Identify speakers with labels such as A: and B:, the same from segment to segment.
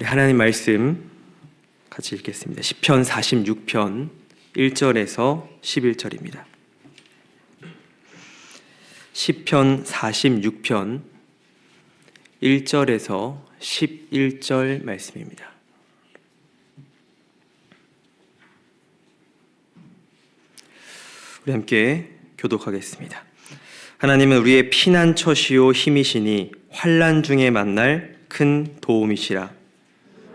A: 우리 하나님 말씀 같이 읽겠습니다. 시편 46편 1절에서 11절입니다. 시편 46편 1절에서 11절 말씀입니다. 우리 함께 교독하겠습니다. 하나님은 우리의 피난처시요 힘이시니 환난 중에 만날 큰 도움이시라.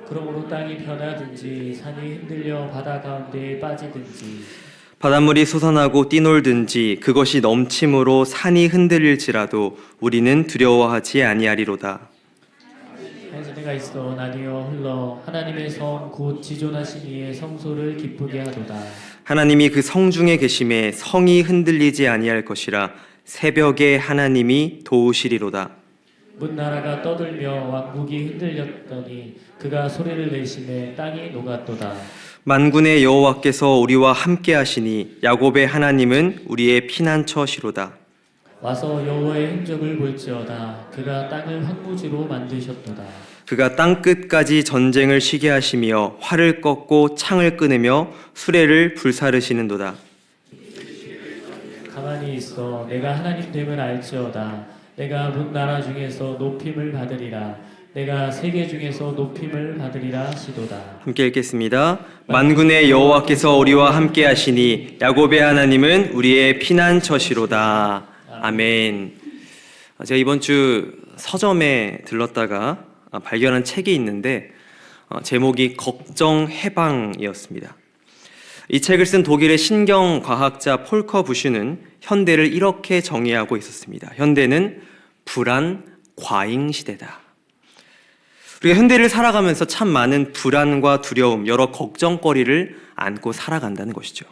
B: 그러므로 땅이 변하든지 산이 흔들려 바다 가운데에 빠지든지
A: 바닷물이 솟아나고 뛰놀든지 그것이 넘침으로 산이 흔들릴지라도 우리는 두려워하지 아니하리로다.
B: 한시대가 있어 나뉘어 흘러 하나님의 성 곧 지존하신 이의 성소를 기쁘게 하도다.
A: 하나님이 그 성중에 계심에 성이 흔들리지 아니할 것이라. 새벽에 하나님이 도우시리로다.
B: 문나라가 떠들며 왕국이 흔들렸더니 그가 소리를 내심에 땅이 녹았도다.
A: 만군의 여호와께서 우리와 함께 하시니 야곱의 하나님은 우리의 피난처시로다.
B: 와서 여호와의 행적을 볼지어다. 그가 땅을 황무지로 만드셨도다.
A: 그가 땅끝까지 전쟁을 쉬게 하시며 활을 꺾고 창을 끊으며 수레를 불사르시는도다.
B: 가만히 있어 내가 하나님 됨을 알지어다. 내가 문나라 중에서 높임을 받으리라. 내가 세계 중에서 높임을 받으리라 하시도다.
A: 함께 읽겠습니다. 만군의 여호와께서 우리와 함께 하시니 야곱의 하나님은 우리의 피난처시로다. 아멘. 제가 이번 주 서점에 들렀다가 발견한 책이 있는데 제목이 걱정 해방이었습니다. 이 책을 쓴 독일의 신경과학자 폴커 부슈는 현대를 이렇게 정의하고 있었습니다. 현대는 불안 과잉 시대다. 우리가 현대를 살아가면서 참 많은 불안과 두려움, 여러 걱정거리를 안고 살아간다는 것이죠.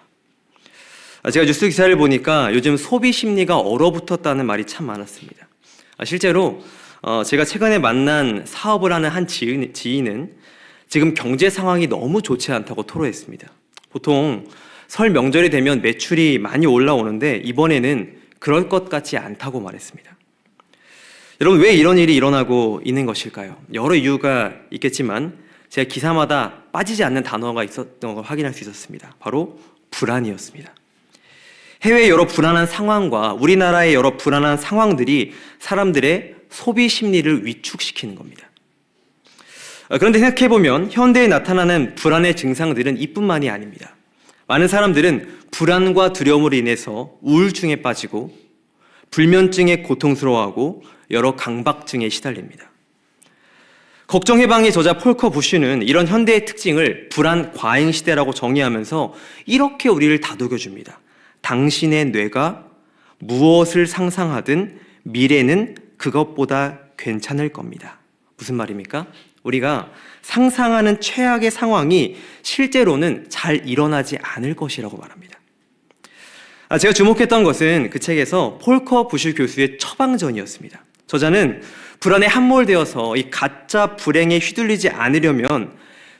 A: 제가 뉴스 기사를 보니까 요즘 소비 심리가 얼어붙었다는 말이 참 많았습니다. 실제로 제가 최근에 만난 사업을 하는 한 지인은 지금 경제 상황이 너무 좋지 않다고 토로했습니다. 보통 설 명절이 되면 매출이 많이 올라오는데 이번에는 그럴 것 같지 않다고 말했습니다. 여러분, 왜 이런 일이 일어나고 있는 것일까요? 여러 이유가 있겠지만 제가 기사마다 빠지지 않는 단어가 있었던 걸 확인할 수 있었습니다. 바로 불안이었습니다. 해외의 여러 불안한 상황과 우리나라의 여러 불안한 상황들이 사람들의 소비 심리를 위축시키는 겁니다. 그런데 생각해보면 현대에 나타나는 불안의 증상들은 이뿐만이 아닙니다. 많은 사람들은 불안과 두려움으로 인해서 우울증에 빠지고 불면증에 고통스러워하고 여러 강박증에 시달립니다. 걱정 해방의 저자 폴커 부슈는 이런 현대의 특징을 불안 과잉 시대라고 정의하면서 이렇게 우리를 다독여줍니다. 당신의 뇌가 무엇을 상상하든 미래는 그것보다 괜찮을 겁니다. 무슨 말입니까? 우리가 상상하는 최악의 상황이 실제로는 잘 일어나지 않을 것이라고 말합니다. 제가 주목했던 것은 그 책에서 폴커 부슈 교수의 처방전이었습니다. 저자는 불안에 함몰되어서 이 가짜 불행에 휘둘리지 않으려면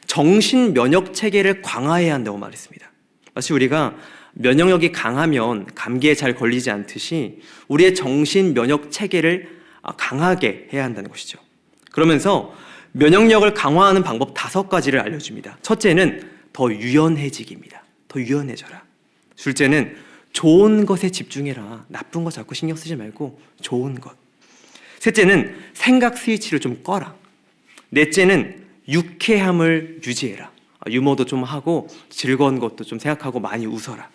A: 정신 면역 체계를 강화해야 한다고 말했습니다. 마치 우리가 면역력이 강하면 감기에 잘 걸리지 않듯이 우리의 정신 면역 체계를 강하게 해야 한다는 것이죠. 그러면서 면역력을 강화하는 방법 5가지를 알려줍니다. 첫째는 더 유연해지기입니다. 더 유연해져라. 둘째는 좋은 것에 집중해라. 나쁜 거 자꾸 신경 쓰지 말고 좋은 것. 셋째는 생각 스위치를 좀 꺼라. 넷째는 유쾌함을 유지해라. 유머도 좀 하고 즐거운 것도 좀 생각하고 많이 웃어라.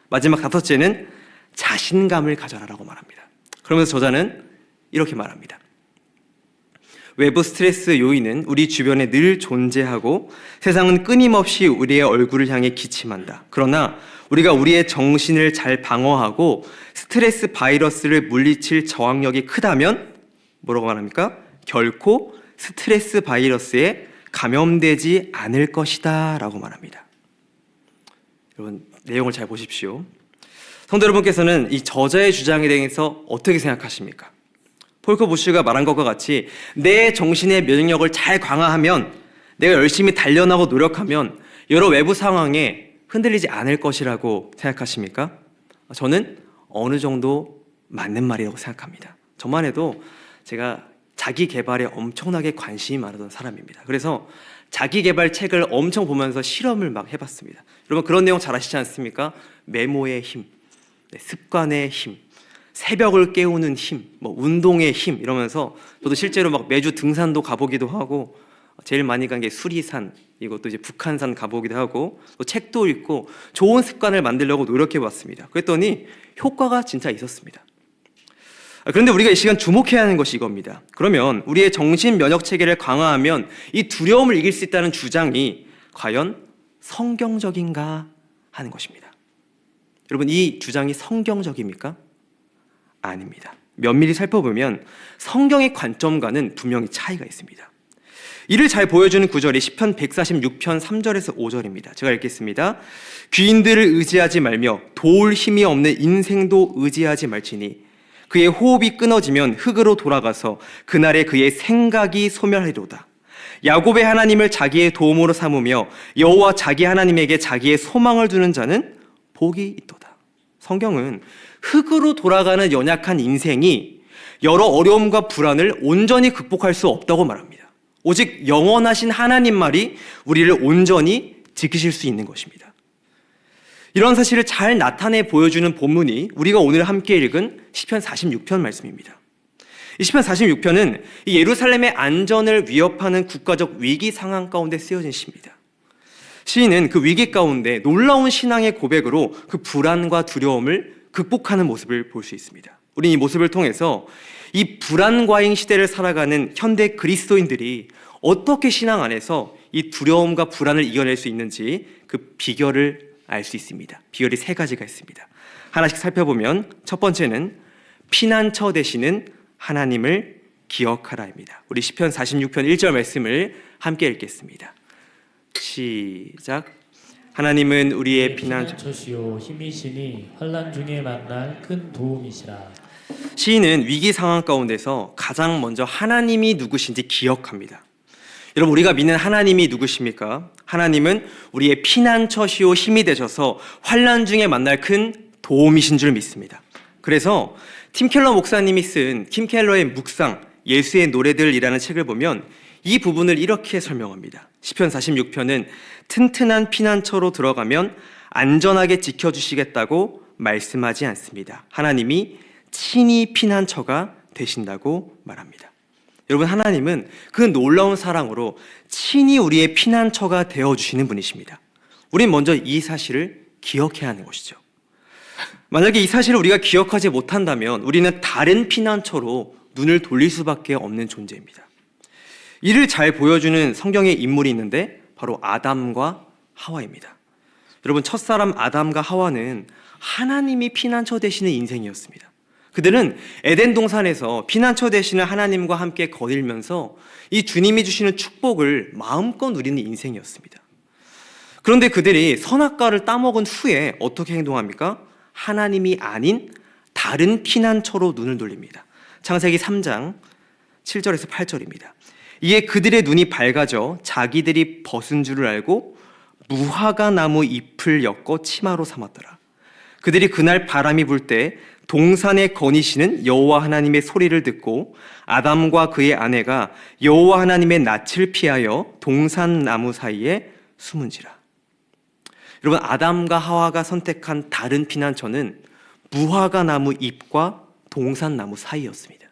A: 마지막 5째는 자신감을 가져라라고 말합니다. 그러면서 저자는 이렇게 말합니다. 외부 스트레스 요인은 우리 주변에 늘 존재하고 세상은 끊임없이 우리의 얼굴을 향해 기침한다. 그러나 우리가 우리의 정신을 잘 방어하고 스트레스 바이러스를 물리칠 저항력이 크다면 뭐라고 말합니까? 결코 스트레스 바이러스에 감염되지 않을 것이다 라고 말합니다. 여러분, 내용을 잘 보십시오. 성도 여러분께서는 이 저자의 주장에 대해서 어떻게 생각하십니까? 폴커 부슈가 말한 것과 같이 내 정신의 면역력을 잘 강화하면, 내가 열심히 단련하고 노력하면 여러 외부 상황에 흔들리지 않을 것이라고 생각하십니까? 저는 어느 정도 맞는 말이라고 생각합니다. 저만 해도 제가 자기 개발에 엄청나게 관심이 많았던 사람입니다. 그래서 자기 개발 책을 엄청 보면서 실험을 막 해봤습니다. 여러분 그런 내용 잘 아시지 않습니까? 메모의 힘, 습관의 힘, 새벽을 깨우는 힘, 뭐 운동의 힘 이러면서 저도 실제로 막 매주 등산도 가보기도 하고 제일 많이 간 게 수리산, 이것도 이제 북한산 가보기도 하고 또 책도 읽고 좋은 습관을 만들려고 노력해봤습니다. 그랬더니 효과가 진짜 있었습니다. 그런데 우리가 이 시간 주목해야 하는 것이 이겁니다. 그러면 우리의 정신 면역 체계를 강화하면 이 두려움을 이길 수 있다는 주장이 과연 성경적인가 하는 것입니다. 여러분 이 주장이 성경적입니까? 아닙니다. 면밀히 살펴보면 성경의 관점과는 분명히 차이가 있습니다. 이를 잘 보여주는 구절이 시편 146편 3절에서 5절입니다. 제가 읽겠습니다. 귀인들을 의지하지 말며 도울 힘이 없는 인생도 의지하지 말지니 그의 호흡이 끊어지면 흙으로 돌아가서 그날에 그의 생각이 소멸하리로다. 야곱의 하나님을 자기의 도움으로 삼으며 여호와 자기 하나님에게 자기의 소망을 두는 자는 복이 있도다. 성경은 흙으로 돌아가는 연약한 인생이 여러 어려움과 불안을 온전히 극복할 수 없다고 말합니다. 오직 영원하신 하나님만이 우리를 온전히 지키실 수 있는 것입니다. 이런 사실을 잘 나타내 보여주는 본문이 우리가 오늘 함께 읽은 시편 46편 말씀입니다. 이 시편 46편은 예루살렘의 안전을 위협하는 국가적 위기 상황 가운데 쓰여진 시입니다. 시인은 그 위기 가운데 놀라운 신앙의 고백으로 그 불안과 두려움을 극복하는 모습을 볼 수 있습니다. 우리는 이 모습을 통해서 이 불안과잉 시대를 살아가는 현대 그리스도인들이 어떻게 신앙 안에서 이 두려움과 불안을 이겨낼 수 있는지 그 비결을 알 수 있습니다. 비결이 3가지가 있습니다. 하나씩 살펴보면 첫 번째는 피난처 되시는 하나님을 기억하라입니다. 우리 시편 46편 1절 말씀을 함께 읽겠습니다. 시작. 하나님은 우리의
B: 피난처시요 힘이시니 환난 중에 만날 큰 도움이시라.
A: 시인은 위기 상황 가운데서 가장 먼저 하나님이 누구신지 기억합니다. 여러분 우리가 믿는 하나님이 누구십니까? 하나님은 우리의 피난처시요 힘이 되셔서 환난 중에 만날 큰 도움이신 줄 믿습니다. 그래서 팀 켈러 목사님이 쓴 팀 켈러의 묵상, 예수의 노래들이라는 책을 보면 이 부분을 이렇게 설명합니다. 시편 46편은 튼튼한 피난처로 들어가면 안전하게 지켜주시겠다고 말씀하지 않습니다. 하나님이 친히 피난처가 되신다고 말합니다. 여러분 하나님은 그 놀라운 사랑으로 친히 우리의 피난처가 되어주시는 분이십니다. 우린 먼저 이 사실을 기억해야 하는 것이죠. 만약에 이 사실을 우리가 기억하지 못한다면 우리는 다른 피난처로 눈을 돌릴 수밖에 없는 존재입니다. 이를 잘 보여주는 성경의 인물이 있는데 바로 아담과 하와입니다. 여러분 첫사람 아담과 하와는 하나님이 피난처 되시는 인생이었습니다. 그들은 에덴 동산에서 피난처 되시는 하나님과 함께 거닐면서 이 주님이 주시는 축복을 마음껏 누리는 인생이었습니다. 그런데 그들이 선악과를 따먹은 후에 어떻게 행동합니까? 하나님이 아닌 다른 피난처로 눈을 돌립니다. 창세기 3장 7절에서 8절입니다. 이에 그들의 눈이 밝아져 자기들이 벗은 줄을 알고 무화과 나무 잎을 엮어 치마로 삼았더라. 그들이 그날 바람이 불 때 동산에 거니시는 여호와 하나님의 소리를 듣고 아담과 그의 아내가 여호와 하나님의 낯을 피하여 동산 나무 사이에 숨은지라. 여러분 아담과 하와가 선택한 다른 피난처는 무화과 나무 잎과 동산 나무 사이였습니다.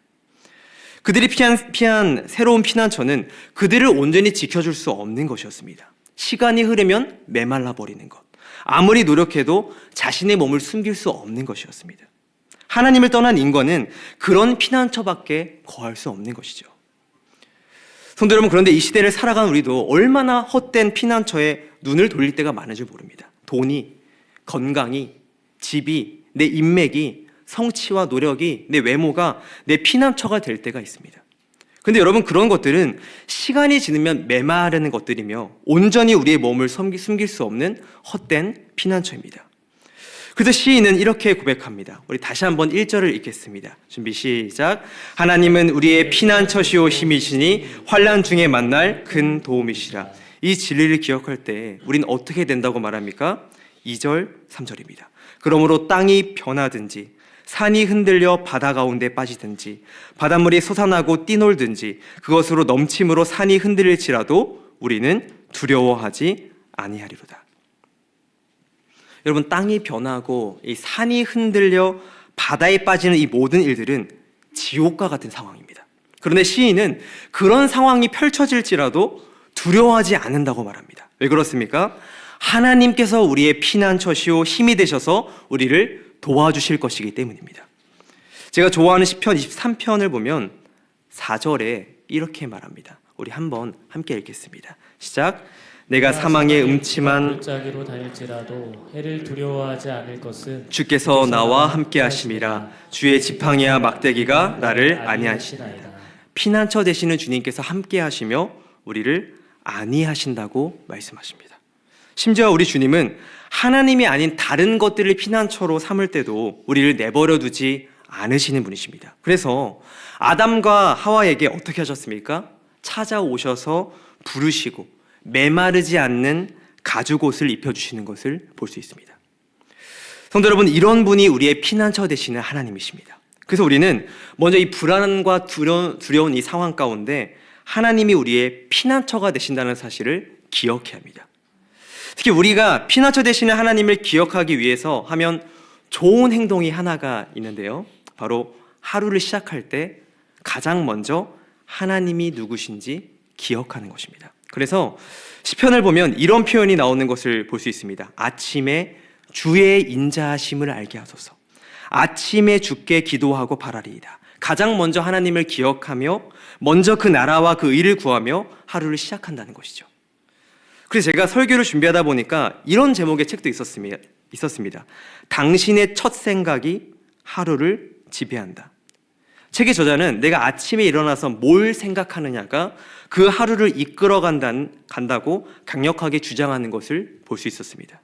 A: 그들이 피한 새로운 피난처는 그들을 온전히 지켜줄 수 없는 것이었습니다. 시간이 흐르면 메말라 버리는 것, 아무리 노력해도 자신의 몸을 숨길 수 없는 것이었습니다. 하나님을 떠난 인간은 그런 피난처밖에 거할 수 없는 것이죠. 성도 여러분, 그런데 이 시대를 살아가는 우리도 얼마나 헛된 피난처에 눈을 돌릴 때가 많은 줄 모릅니다. 돈이, 건강이, 집이, 내 인맥이, 성취와 노력이, 내 외모가 내 피난처가 될 때가 있습니다. 근데 여러분 그런 것들은 시간이 지나면 메마르는 것들이며 온전히 우리의 몸을 숨길 수 없는 헛된 피난처입니다. 그래서 시인은 이렇게 고백합니다. 우리 다시 한번 1절을 읽겠습니다. 준비 시작. 하나님은 우리의 피난처시오 힘이시니 환난 중에 만날 큰 도움이시라. 이 진리를 기억할 때 우린 어떻게 된다고 말합니까? 2절, 3절입니다. 그러므로 땅이 변하든지 산이 흔들려 바다 가운데 빠지든지 바닷물이 솟아나고 뛰놀든지 그것으로 넘침으로 산이 흔들릴지라도 우리는 두려워하지 아니하리로다. 여러분, 땅이 변하고 이 산이 흔들려 바다에 빠지는 이 모든 일들은 지옥과 같은 상황입니다. 그런데 시인은 그런 상황이 펼쳐질지라도 두려워하지 않는다고 말합니다. 왜 그렇습니까? 하나님께서 우리의 피난처시오 힘이 되셔서 우리를 도와주실 것이기 때문입니다. 제가 좋아하는 시편 23편을 보면 4절에 이렇게 말합니다. 우리 한번 함께 읽겠습니다. 시작. 내가 사망의 음침한
B: 골짜기로 다닐지라도 해를 두려워하지 않을 것은
A: 주께서 나와 함께 하심이라. 주의 지팡이와 막대기가 나를 안위하시나이다. 피난처 되시는 주님께서 함께 하시며 우리를 안위하신다고 말씀하십니다. 심지어 우리 주님은 하나님이 아닌 다른 것들을 피난처로 삼을 때도 우리를 내버려 두지 않으시는 분이십니다. 그래서 아담과 하와에게 어떻게 하셨습니까? 찾아오셔서 부르시고 메마르지 않는 가죽옷을 입혀주시는 것을 볼 수 있습니다. 성도 여러분, 이런 분이 우리의 피난처 되시는 하나님이십니다. 그래서 우리는 먼저 이 불안과 두려운 이 상황 가운데 하나님이 우리의 피난처가 되신다는 사실을 기억해야 합니다. 특히 우리가 피난처 되시는 하나님을 기억하기 위해서 하면 좋은 행동이 하나가 있는데요. 바로 하루를 시작할 때 가장 먼저 하나님이 누구신지 기억하는 것입니다. 그래서 시편을 보면 이런 표현이 나오는 것을 볼 수 있습니다. 아침에 주의 인자하심을 알게 하소서. 아침에 주께 기도하고 바라리이다. 가장 먼저 하나님을 기억하며 먼저 그 나라와 그 의를 구하며 하루를 시작한다는 것이죠. 그래서 제가 설교를 준비하다 보니까 이런 제목의 책도 있었습니다. 당신의 첫 생각이 하루를 지배한다. 책의 저자는 내가 아침에 일어나서 뭘 생각하느냐가 그 하루를 이끌어 간다고 강력하게 주장하는 것을 볼 수 있었습니다.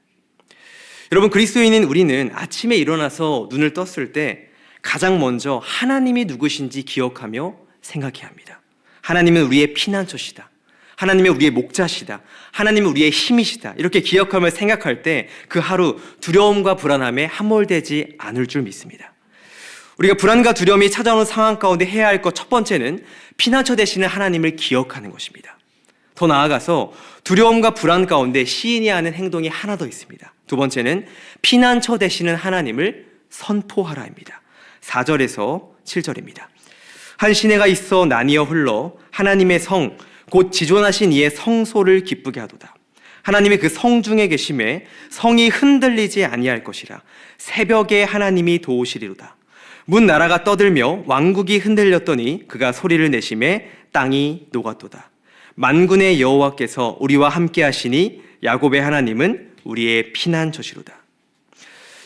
A: 여러분, 그리스도인인 우리는 아침에 일어나서 눈을 떴을 때 가장 먼저 하나님이 누구신지 기억하며 생각해야 합니다. 하나님은 우리의 피난처시다. 하나님은 우리의 목자시다. 하나님은 우리의 힘이시다. 이렇게 기억하며 생각할 때 그 하루 두려움과 불안함에 함몰되지 않을 줄 믿습니다. 우리가 불안과 두려움이 찾아오는 상황 가운데 해야 할 것 첫 번째는 피난처 되시는 하나님을 기억하는 것입니다. 더 나아가서 두려움과 불안 가운데 시인이 하는 행동이 하나 더 있습니다. 두 번째는 피난처 되시는 하나님을 선포하라입니다. 4절에서 7절입니다. 한 시내가 있어 나뉘어 흘러 하나님의 성 곧 지존하신 이의 성소를 기쁘게 하도다. 하나님이 그 성중에 계심에 성이 흔들리지 아니할 것이라. 새벽에 하나님이 도우시리로다. 문 나라가 떠들며 왕국이 흔들렸더니 그가 소리를 내심에 땅이 녹았도다. 만군의 여호와께서 우리와 함께 하시니 야곱의 하나님은 우리의 피난처시로다.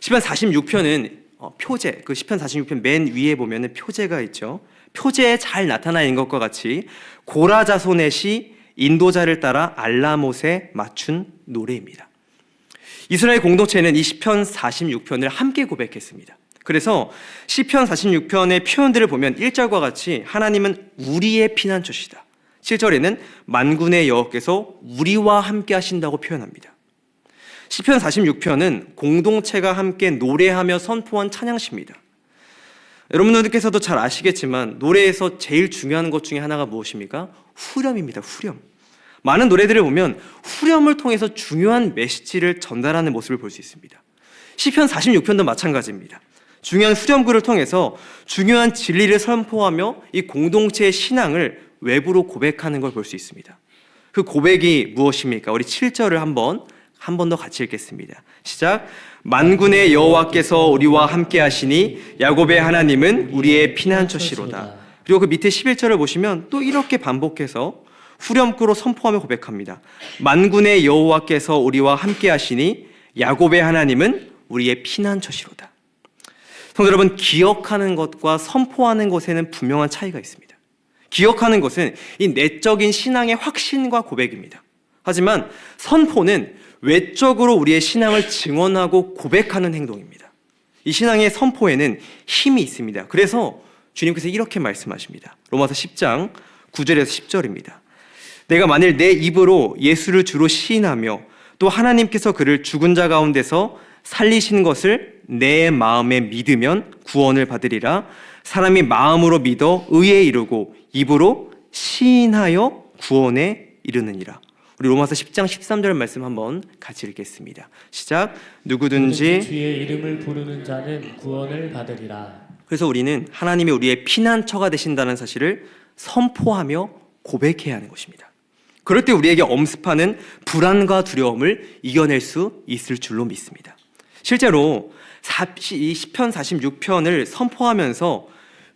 A: 시편 46편은 표제, 그 시편 46편 맨 위에 보면은 표제가 있죠. 표제에 잘 나타나 있는 것과 같이 고라 자손의 시 인도자를 따라 알라못에 맞춘 노래입니다. 이스라엘 공동체는 이 시편 46편을 함께 고백했습니다. 그래서 시편 46편의 표현들을 보면 1절과 같이 하나님은 우리의 피난처시다. 7절에는 만군의 여호와께서 우리와 함께 하신다고 표현합니다. 시편 46편은 공동체가 함께 노래하며 선포한 찬양시입니다. 여러분들께서도 잘 아시겠지만 노래에서 제일 중요한 것 중에 하나가 무엇입니까? 후렴입니다. 후렴. 많은 노래들을 보면 후렴을 통해서 중요한 메시지를 전달하는 모습을 볼 수 있습니다. 시편 46편도 마찬가지입니다. 중요한 후렴구를 통해서 중요한 진리를 선포하며 이 공동체의 신앙을 외부로 고백하는 걸 볼 수 있습니다. 그 고백이 무엇입니까? 우리 7절을 한 번 더 같이 읽겠습니다. 시작. 만군의 여호와께서 우리와 함께 하시니 야곱의 하나님은 우리의 피난처시로다. 그리고 그 밑에 11절을 보시면 또 이렇게 반복해서 후렴구로 선포하며 고백합니다. 만군의 여호와께서 우리와 함께 하시니 야곱의 하나님은 우리의 피난처시로다. 성도 여러분, 기억하는 것과 선포하는 것에는 분명한 차이가 있습니다. 기억하는 것은 이 내적인 신앙의 확신과 고백입니다. 하지만 선포는 외적으로 우리의 신앙을 증언하고 고백하는 행동입니다. 이 신앙의 선포에는 힘이 있습니다. 그래서 주님께서 이렇게 말씀하십니다. 로마서 10장 9절에서 10절입니다. 내가 만일 내 입으로 예수를 주로 시인하며 또 하나님께서 그를 죽은 자 가운데서 살리신 것을 내 마음에 믿으면 구원을 받으리라. 사람이 마음으로 믿어 의에 이르고 입으로 시인하여 구원에 이르느니라. 우리 로마서 10장 13절 말씀 한번 같이 읽겠습니다. 시작. 누구든지
B: 주의 이름을 부르는 자는 구원을 받으리라.
A: 그래서 우리는 하나님이 우리의 피난처가 되신다는 사실을 선포하며 고백해야 하는 것입니다. 그럴 때 우리에게 엄습하는 불안과 두려움을 이겨낼 수 있을 줄로 믿습니다. 실제로 이 시편 46편을 선포하면서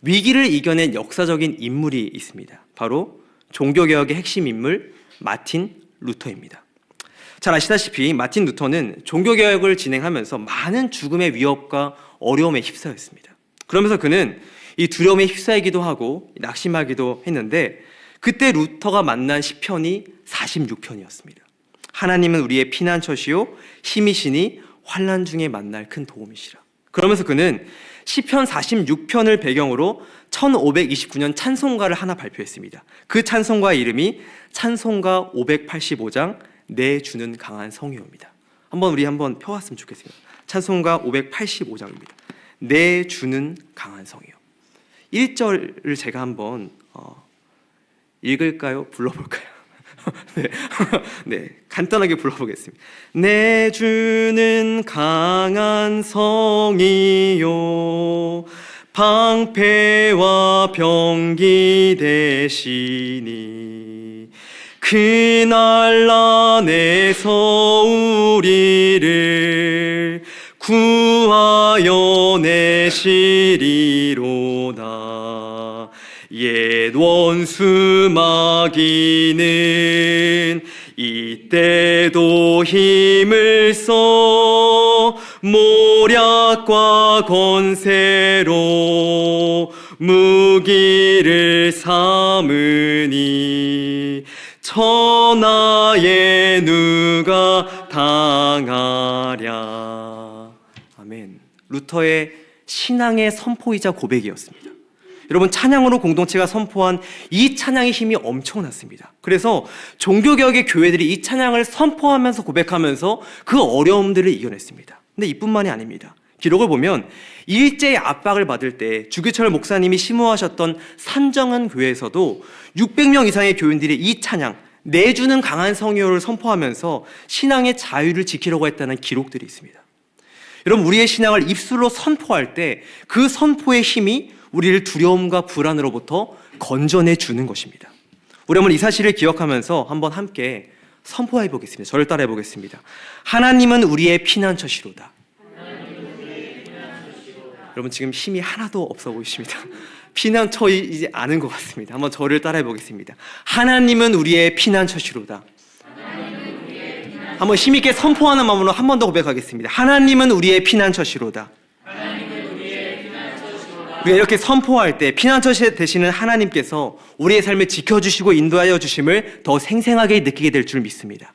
A: 위기를 이겨낸 역사적인 인물이 있습니다. 바로 종교개혁의 핵심 인물 마틴 루터입니다. 잘 아시다시피 마틴 루터는 종교개혁을 진행하면서 많은 죽음의 위협과 어려움에 휩싸였습니다. 그러면서 그는 이 두려움에 휩싸이기도 하고 낙심하기도 했는데 그때 루터가 만난 시편이 46편이었습니다. 하나님은 우리의 피난처시요 힘이시니 환난 중에 만날 큰 도움이시라. 그러면서 그는 시편 46편을 배경으로 1529년 찬송가를 하나 발표했습니다. 그 찬송가의 이름이 찬송가 585장 내 주는 강한 성유입니다. 우리 한번 펴왔으면 좋겠습니다. 찬송가 585장입니다. 내 주는 강한 성유. 1절을 제가 한번 읽을까요? 불러볼까요? 네. 네, 간단하게 불러보겠습니다. 내 주는 강한 성이요 방패와 병기 되시니 그날 안에서 우리를 구하여 내시리로다. 옛 원수 마귀는 이때도 힘을 써 모략과 권세로 무기를 삼으니 천하에 누가 당하랴. 아멘. 루터의 신앙의 선포이자 고백이었습니다. 여러분, 찬양으로 공동체가 선포한 이 찬양의 힘이 엄청났습니다. 그래서 종교개혁의 교회들이 이 찬양을 선포하면서 고백하면서 그 어려움들을 이겨냈습니다. 근데 이뿐만이 아닙니다. 기록을 보면 일제의 압박을 받을 때 주기철 목사님이 심호하셨던 산정은 교회에서도 600명 이상의 교인들이 이 찬양 내주는 강한 성요를 선포하면서 신앙의 자유를 지키려고 했다는 기록들이 있습니다. 여러분, 우리의 신앙을 입술로 선포할 때 그 선포의 힘이 우리를 두려움과 불안으로부터 건져내 주는 것입니다. 우리 한번 이 사실을 기억하면서 한번 함께 선포해 보겠습니다. 저를 따라해 보겠습니다. 하나님은 우리의 피난처시로다. 여러분, 지금 힘이 하나도 없어 보이십니다. 피난처이지 않은 것 같습니다. 한번 저를 따라해 보겠습니다. 하나님은 우리의 피난처시로다. 한번 힘있게 선포하는 마음으로 한 번 더 고백하겠습니다. 하나님은 우리의 피난처시로다. 우리가 이렇게 선포할 때 피난처 되시는 하나님께서 우리의 삶을 지켜주시고 인도하여 주심을 더 생생하게 느끼게 될 줄 믿습니다.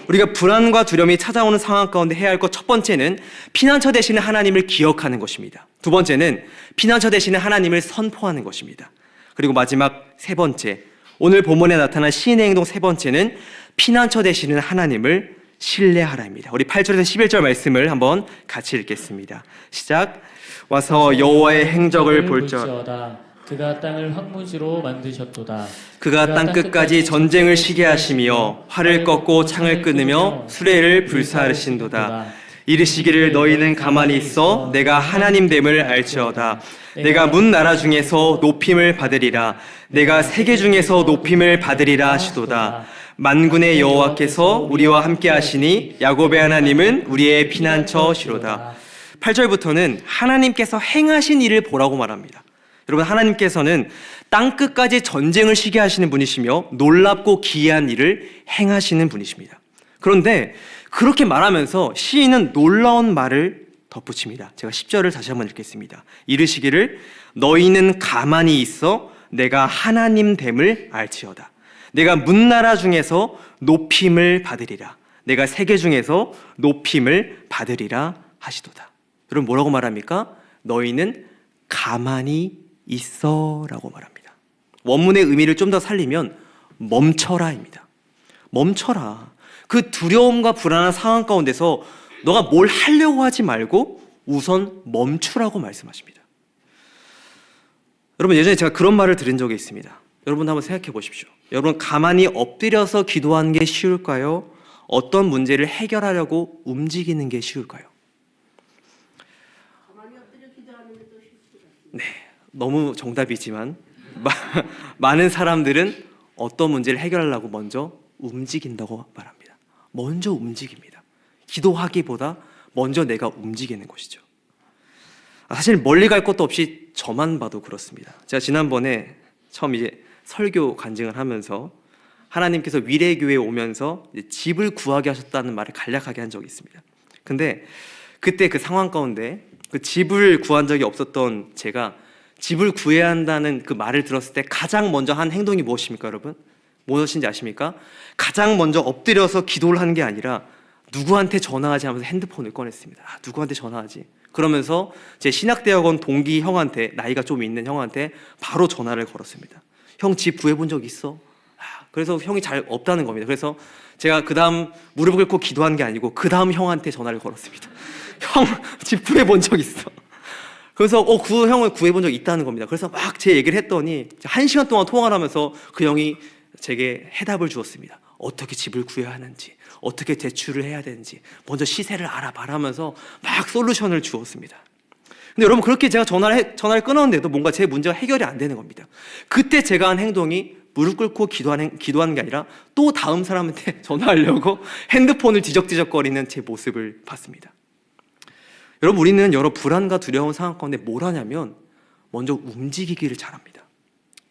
A: 우리가 불안과 두려움이 찾아오는 상황 가운데 해야 할 것 첫 번째는 피난처 되시는 하나님을 기억하는 것입니다. 두 번째는 피난처 되시는 하나님을 선포하는 것입니다. 그리고 마지막 세 번째, 오늘 본문에 나타난 시인의 행동 세 번째는 피난처 되시는 하나님을 신뢰하라입니다. 우리 8절에서 11절 말씀을 한번 같이 읽겠습니다. 시작. 와서 여호와의 행적을 볼지어다.
B: 그가 땅을 황무지로 만드셨도다.
A: 그가 땅 끝까지 전쟁을 시게 하시며 활을 꺾고 창을 끊으며 수레를 불사르신도다. 이르시기를 너희는 가만히 있어 내가 하나님됨을 알지어다. 내가 문 나라 중에서 높임을 받으리라. 내가 세계 중에서 높임을 받으리라 하시도다. 만군의 여호와께서 우리와 함께 하시니 야곱의 하나님은 우리의 피난처시로다. 8절부터는 하나님께서 행하신 일을 보라고 말합니다. 여러분, 하나님께서는 땅끝까지 전쟁을 시게 하시는 분이시며 놀랍고 기이한 일을 행하시는 분이십니다. 그런데 그렇게 말하면서 시인은 놀라운 말을 덧붙입니다. 제가 10절을 다시 한번 읽겠습니다. 이르시기를 너희는 가만히 있어 내가 하나님됨을 알지어다. 내가 문나라 중에서 높임을 받으리라. 내가 세계 중에서 높임을 받으리라 하시도다. 여러분, 뭐라고 말합니까? 너희는 가만히 있어 라고 말합니다. 원문의 의미를 좀 더 살리면 멈춰라입니다. 멈춰라. 그 두려움과 불안한 상황 가운데서 너가 뭘 하려고 하지 말고 우선 멈추라고 말씀하십니다. 여러분, 예전에 제가 그런 말을 들은 적이 있습니다. 여러분 한번 생각해 보십시오. 여러분, 가만히 엎드려서 기도하는 게 쉬울까요? 어떤 문제를 해결하려고 움직이는 게 쉬울까요?
C: 가만히 엎드려 기도하는 게 더 쉽습니다.
A: 네, 너무 정답이지만 많은 사람들은 어떤 문제를 해결하려고 먼저 움직인다고 말합니다. 먼저 움직입니다. 기도하기보다 먼저 내가 움직이는 것이죠. 사실 멀리 갈 것도 없이 저만 봐도 그렇습니다. 제가 지난번에 처음 이제 설교 간증을 하면서 하나님께서 위례교회에 오면서 이제 집을 구하게 하셨다는 말을 간략하게 한 적이 있습니다. 근데 그때 그 상황 가운데 그 집을 구한 적이 없었던 제가 집을 구해야 한다는 그 말을 들었을 때 가장 먼저 한 행동이 무엇입니까, 여러분? 무엇인지 아십니까? 가장 먼저 엎드려서 기도를 하는 게 아니라 누구한테 전화하지 하면서 핸드폰을 꺼냈습니다. 누구한테 전화하지? 그러면서 제 신학대학원 동기 형한테, 나이가 좀 있는 형한테 바로 전화를 걸었습니다. 형 집 구해본 적 있어? 그래서 형이 잘 없다는 겁니다. 그래서 제가 그 다음 무릎을 꿇고 기도한 게 아니고 그 다음 형한테 전화를 걸었습니다. 형 집 구해본 적 있어? 그래서 그 형을 구해본 적 있다는 겁니다. 그래서 막 제 얘기를 했더니 1시간 동안 통화를 하면서 그 형이 제게 해답을 주었습니다. 어떻게 집을 구해야 하는지, 어떻게 대출을 해야 되는지 먼저 시세를 알아봐라 하면서 막 솔루션을 주었습니다. 근데 여러분, 그렇게 제가 전화를 끊었는데도 뭔가 제 문제가 해결이 안 되는 겁니다. 그때 제가 한 행동이 무릎 꿇고 기도하는 게 아니라 또 다음 사람한테 전화하려고 핸드폰을 뒤적뒤적거리는 제 모습을 봤습니다. 여러분, 우리는 여러 불안과 두려운 상황 가운데 뭘 하냐면 먼저 움직이기를 잘합니다.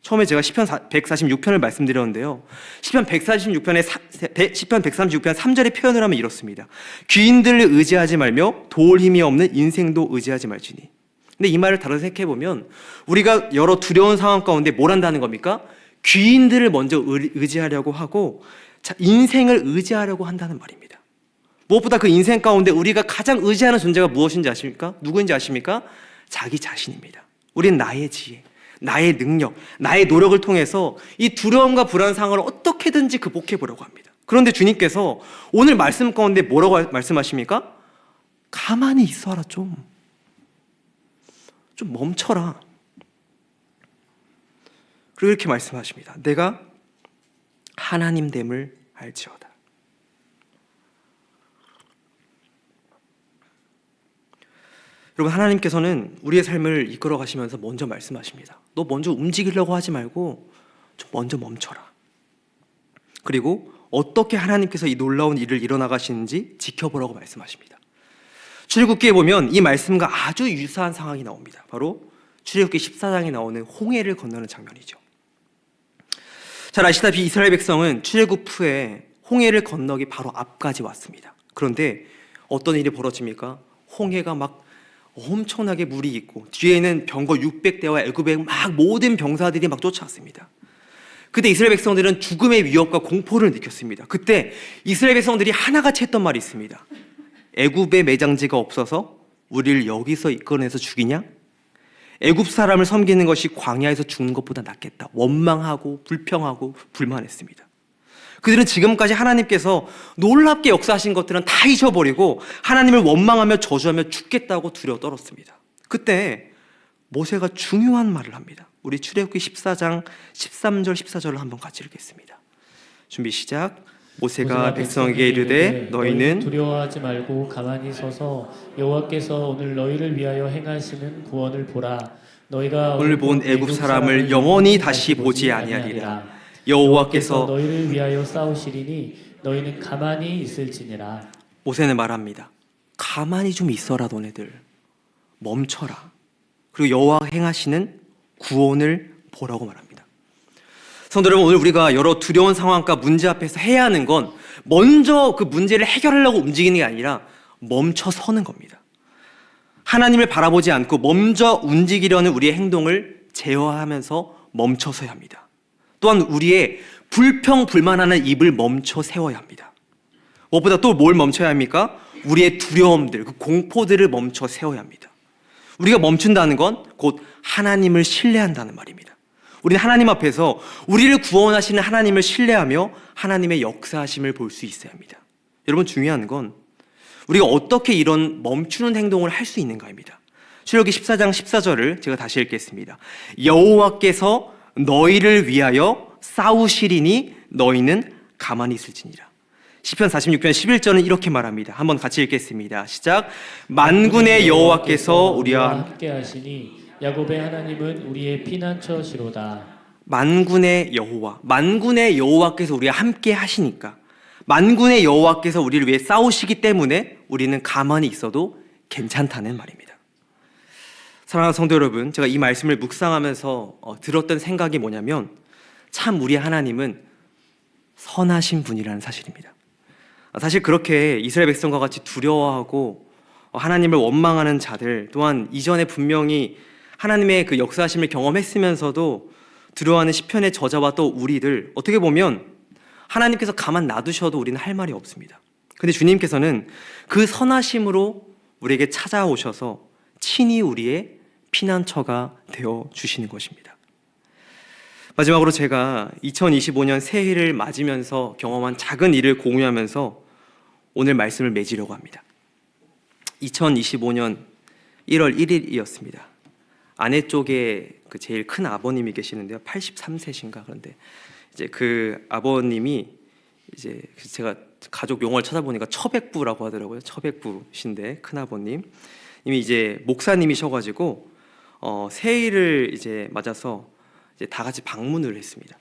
A: 처음에 제가 시편 146편을 말씀드렸는데요. 시편 146편 3절의 표현을 하면 이렇습니다. 귀인들을 의지하지 말며 도울 힘이 없는 인생도 의지하지 말지니. 근데 이 말을 다르게 생각해 보면 우리가 여러 두려운 상황 가운데 뭘 한다는 겁니까? 귀인들을 먼저 의지하려고 하고 인생을 의지하려고 한다는 말입니다. 무엇보다 그 인생 가운데 우리가 가장 의지하는 존재가 무엇인지 아십니까? 누구인지 아십니까? 자기 자신입니다. 우린 나의 지혜, 나의 능력, 나의 노력을 통해서 이 두려움과 불안 상황을 어떻게든지 극복해 보려고 합니다. 그런데 주님께서 오늘 말씀 가운데 뭐라고 말씀하십니까? 가만히 있어라, 좀 멈춰라. 그리고 이렇게 말씀하십니다. 내가 하나님됨을 알지어다. 여러분, 하나님께서는 우리의 삶을 이끌어 가시면서 먼저 말씀하십니다. 너 먼저 움직이려고 하지 말고 좀 먼저 멈춰라. 그리고 어떻게 하나님께서 이 놀라운 일을 일어나가시는지 지켜보라고 말씀하십니다. 출애굽기에 보면 이 말씀과 아주 유사한 상황이 나옵니다. 바로 출애굽기 14장에 나오는 홍해를 건너는 장면이죠. 잘 아시다시피 이스라엘 백성은 출애굽 후에 홍해를 건너기 바로 앞까지 왔습니다. 그런데 어떤 일이 벌어집니까? 홍해가 막 엄청나게 물이 있고 뒤에는 병거 600대와 애굽의 막 모든 병사들이 막 쫓아왔습니다. 그때 이스라엘 백성들은 죽음의 위협과 공포를 느꼈습니다. 그때 이스라엘 백성들이 하나같이 했던 말이 있습니다. 애굽의 매장지가 없어서 우리를 여기서 이끌어내서 죽이냐? 애굽 사람을 섬기는 것이 광야에서 죽는 것보다 낫겠다. 원망하고 불평하고 불만했습니다. 그들은 지금까지 하나님께서 놀랍게 역사하신 것들은 다 잊어버리고 하나님을 원망하며 저주하며 죽겠다고 두려워 떨었습니다. 그때 모세가 중요한 말을 합니다. 우리 출애굽기 14장 13절 14절을 한번 같이 읽겠습니다. 준비 시작. 모세가 백성에게 이르되 너희는
B: 두려워하지 말고 가만히 서서 여호와께서 오늘 너희를 위하여 행하시는 구원을 보라. 너희가
A: 오늘 본 애굽 사람을 영원히 다시 보지 아니하리라. 여호와께서
B: 너희를 위하여 싸우시리니 너희는 가만히 있을지니라.
A: 모세는 말합니다. 가만히 좀 있어라, 너네들. 멈춰라. 그리고 여호와 행하시는 구원을 보라고 말합니다. 성도 여러분, 오늘 우리가 여러 두려운 상황과 문제 앞에서 해야 하는 건 먼저 그 문제를 해결하려고 움직이는 게 아니라 멈춰 서는 겁니다. 하나님을 바라보지 않고 먼저 움직이려는 우리의 행동을 제어하면서 멈춰서야 합니다. 또한 우리의 불평, 불만하는 입을 멈춰 세워야 합니다. 무엇보다 또 뭘 멈춰야 합니까? 우리의 두려움들, 그 공포들을 멈춰 세워야 합니다. 우리가 멈춘다는 건 곧 하나님을 신뢰한다는 말입니다. 우리는 하나님 앞에서 우리를 구원하시는 하나님을 신뢰하며 하나님의 역사하심을 볼 수 있어야 합니다. 여러분, 중요한 건 우리가 어떻게 이런 멈추는 행동을 할 수 있는가입니다. 출애굽기 14장 14절을 제가 다시 읽겠습니다. 여호와께서 너희를 위하여 싸우시리니 너희는 가만히 있을지니라. 시편 46편 11절은 이렇게 말합니다. 한번 같이 읽겠습니다. 시작. 만군의 여호와께서 우리와
B: 함께 하시니 야곱의 하나님은 우리의 피난처시로다.
A: 만군의 여호와께서 우리와 함께 하시니까, 만군의 여호와께서 우리를 위해 싸우시기 때문에 우리는 가만히 있어도 괜찮다는 말입니다. 사랑하는 성도 여러분, 제가 이 말씀을 묵상하면서 들었던 생각이 뭐냐면, 참 우리 하나님은 선하신 분이라는 사실입니다. 사실 그렇게 이스라엘 백성과 같이 두려워하고 하나님을 원망하는 자들, 또한 이전에 분명히 하나님의 그 역사하심을 경험했으면서도 두려워하는 시편의 저자와 또 우리들, 어떻게 보면 하나님께서 가만 놔두셔도 우리는 할 말이 없습니다. 근데 주님께서는 그 선하심으로 우리에게 찾아오셔서 친히 우리의 피난처가 되어 주시는 것입니다. 마지막으로 제가 2025년 새해를 맞으면서 경험한 작은 일을 공유하면서 오늘 말씀을 맺으려고 합니다. 2025년 1월 1일이었습니다. 아내 쪽에 그 제일 큰 아버님이 계시는데요. 83세신가. 그런데 이제 그 아버님이 이제 제가 가족 용어를 찾아보니까 처백부라고 하더라고요. 처백부신데 큰 아버님 이미 이제 목사님이셔가지고 새해를 이제 맞아서 이제 다 같이 방문을 했습니다.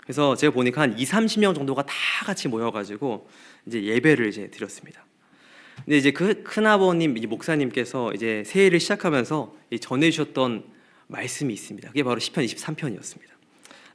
A: 그래서 제가 보니까 한 20-30명 정도가 다 같이 모여가지고 이제 예배를 이제 드렸습니다. 근데 이제 그 큰아버님 목사님께서 이제 새해를 시작하면서 전해주셨던 말씀이 있습니다. 그게 바로 시편 23편이었습니다.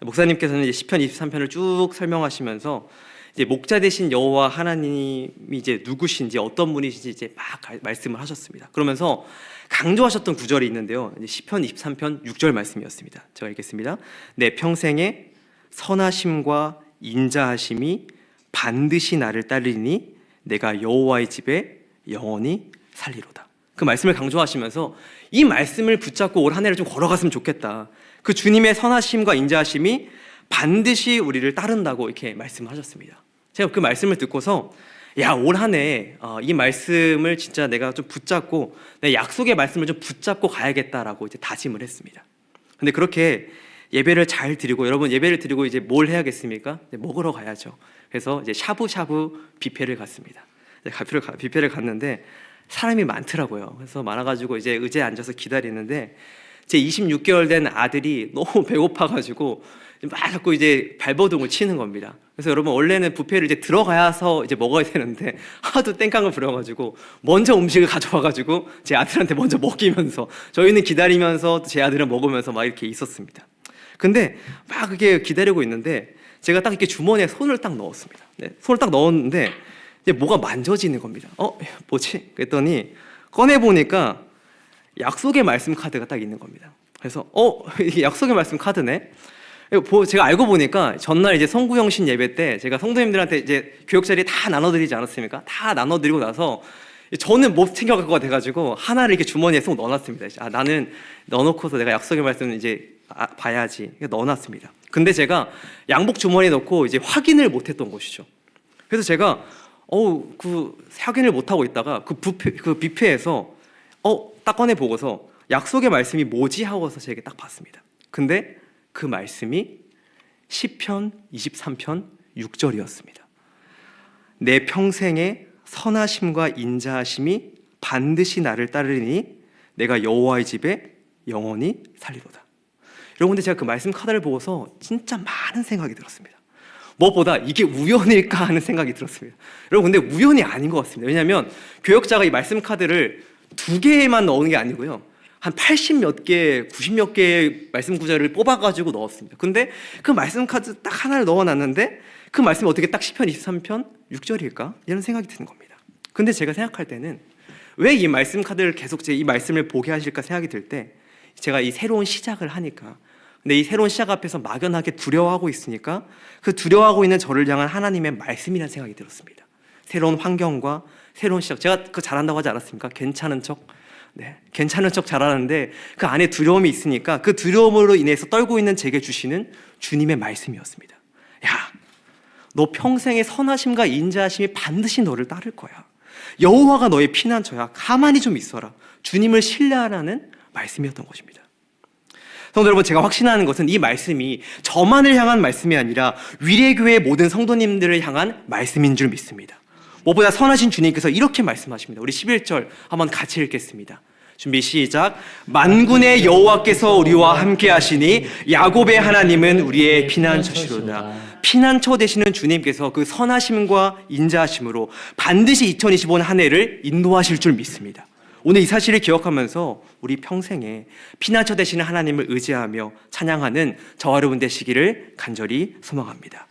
A: 목사님께서는 이제 시편 23편을 쭉 설명하시면서 이제 목자 되신 여호와 하나님이 이제 누구신지 어떤 분이신지 이제 막 말씀을 하셨습니다. 그러면서 강조하셨던 구절이 있는데요. 이제 시편 23편 6절 말씀이었습니다. 제가 읽겠습니다. 내 평생에 선하심과 인자하심이 반드시 나를 따르니 내가 여호와의 집에 영원히 살리로다. 그 말씀을 강조하시면서 이 말씀을 붙잡고 올 한 해를 좀 걸어갔으면 좋겠다. 그 주님의 선하심과 인자하심이 반드시 우리를 따른다고 이렇게 말씀하셨습니다. 제가 그 말씀을 듣고서 올 한 해 이 말씀을 진짜 내가 좀 붙잡고 내 약속의 말씀을 좀 붙잡고 가야겠다라고 이제 다짐을 했습니다. 근데 그렇게 예배를 잘 드리고, 여러분 예배를 드리고 이제 뭘 해야겠습니까? 먹으러 가야죠. 그래서 이제 샤브샤브 뷔페를 갔습니다. 뷔페를 갔는데 사람이 많더라고요. 그래서 많아가지고 이제 의자에 앉아서 기다리는데 제 26개월 된 아들이 너무 배고파가지고 막 자꾸 이제 발버둥을 치는 겁니다. 그래서 여러분 원래는 뷔페를 이제 들어가서 이제 먹어야 되는데 하도 땡깡을 부려가지고 먼저 음식을 가져와가지고 제 아들한테 먼저 먹이면서 저희는 기다리면서 제 아들은 먹으면서 막 이렇게 있었습니다. 근데 막 그게 기다리고 있는데 제가 딱 이렇게 주머니에 손을 딱 넣었습니다. 손을 딱 넣었는데 이제 뭐가 만져지는 겁니다. 뭐지? 그랬더니 꺼내 보니까 약속의 말씀 카드가 딱 있는 겁니다. 그래서 이게 약속의 말씀 카드네. 제가 알고 보니까 전날 이제 성구영신 예배 때 제가 성도님들한테 이제 교육자리 다 나눠드리지 않았습니까? 다 나눠드리고 나서 저는 못 챙겨갈 것 같아가지고 하나를 이렇게 주머니에 쏙 넣어놨습니다. 나는 넣어놓고서 내가 약속의 말씀을 이제 봐야지. 넣어놨습니다. 근데 제가 양복 주머니에 넣고 이제 확인을 못했던 것이죠. 그래서 제가 그 확인을 못하고 있다가 그 뷔페에서 딱 꺼내 보고서 약속의 말씀이 뭐지 하고서 제게 딱 봤습니다. 근데 그 말씀이 시편 23편 6절이었습니다. 내 평생에 선하심과 인자하심이 반드시 나를 따르니 내가 여호와의 집에 영원히 살리로다. 여러분, 근데 제가 그 말씀 카드를 보고서 진짜 많은 생각이 들었습니다. 무엇보다 이게 우연일까 하는 생각이 들었습니다. 여러분, 근데 우연이 아닌 것 같습니다. 왜냐하면 교역자가 이 말씀 카드를 2개만 넣은 게 아니고요, 한 80몇 개, 90몇 개의 말씀 구절을 뽑아가지고 넣었습니다. 근데 그 말씀 카드 딱 하나를 넣어놨는데 그 말씀이 어떻게 딱 시편 23편 6절일까? 이런 생각이 드는 겁니다. 근데 제가 생각할 때는 왜 이 말씀 카드를 계속 이 말씀을 보게 하실까 생각이 들 때, 제가 이 새로운 시작을 하니까, 근데 이 새로운 시작 앞에서 막연하게 두려워하고 있으니까 그 두려워하고 있는 저를 향한 하나님의 말씀이라는 생각이 들었습니다. 새로운 환경과 새로운 시작. 제가 그거 잘한다고 하지 않았습니까? 괜찮은 척. 괜찮은 척 잘하는데 그 안에 두려움이 있으니까 그 두려움으로 인해서 떨고 있는 제게 주시는 주님의 말씀이었습니다. 너 평생의 선하심과 인자하심이 반드시 너를 따를 거야. 여호와가 너의 피난처야. 가만히 좀 있어라. 주님을 신뢰하라는 말씀이었던 것입니다. 성도 여러분, 제가 확신하는 것은 이 말씀이 저만을 향한 말씀이 아니라 위례교회 모든 성도님들을 향한 말씀인 줄 믿습니다. 무엇보다 선하신 주님께서 이렇게 말씀하십니다. 우리 11절 한번 같이 읽겠습니다. 준비 시작. 만군의 여호와께서 우리와 함께 하시니 야곱의 하나님은 우리의 피난처시로다. 피난처 되시는 주님께서 그 선하심과 인자하심으로 반드시 2025년 한 해를 인도하실 줄 믿습니다. 오늘 이 사실을 기억하면서 우리 평생에 피난처 되시는 하나님을 의지하며 찬양하는 저와 여러분 되시기를 간절히 소망합니다.